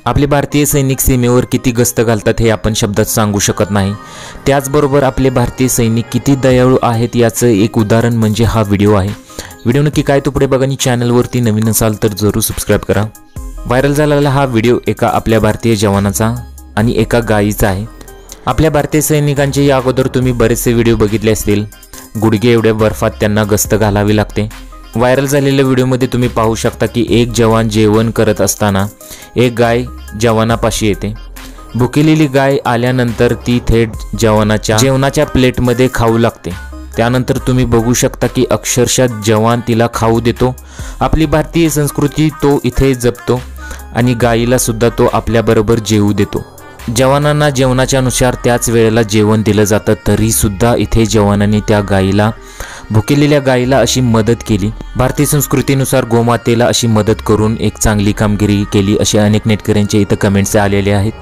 आपले भारतीय सैनिक सीमेवर किती गस्त घालतात हे आपण शब्दात सांगू शकत नाही। त्याचबरोबर आपले भारतीय सैनिक किती दयाळू आहेत याचं एक उदाहरण म्हणजे हा व्हिडिओ आहे। व्हिडिओ नक्की काय तो पुढे बघा आणि चॅनलवरती नवीन असाल तर जरूर सबस्क्राइब करा। व्हायरल झालेला हा व्हिडिओ एका आपल्या भारतीय जवानाचा आणि एका गायीचा आहे। आपल्या भारतीय सैनिकांचे या अगोदर तुम्ही बरेचसे व्हिडिओ बघितले असतील, गुडघे एवढ्या बर्फात त्यांना गस्त घालावी लागते। व्हायरल झालेल्या व्हिडिओमध्ये तुम्ही पाहू शकता की एक जवान जेवण करत असताना एक गाय जवानापाशी येते। भुकेलेली गाय आल्यानंतर ती थेट जवानाच्या जेवणाच्या प्लेटमध्ये खाऊ लागते। त्यानंतर तुम्ही बघू शकता की अक्षरशः जवान तिला खाऊ देतो। आपली भारतीय संस्कृती तो इथे जपतो आणि गायीला सुद्धा तो आपल्याबरोबर जेवू देतो। जवानांना जेवणाच्या नुसार त्याच वेळेला जेवण दिलं जातं, तरी सुद्धा इथे जवानांनी त्या गायीला, भुकेलेल्या गायीला अशी मदत केली। भारतीय संस्कृतीनुसार गोमातेला अशी मदत करून एक चांगली कामगिरी केली असे अनेक नेटकऱ्यांचे इथं कमेंट्स आलेले आहेत।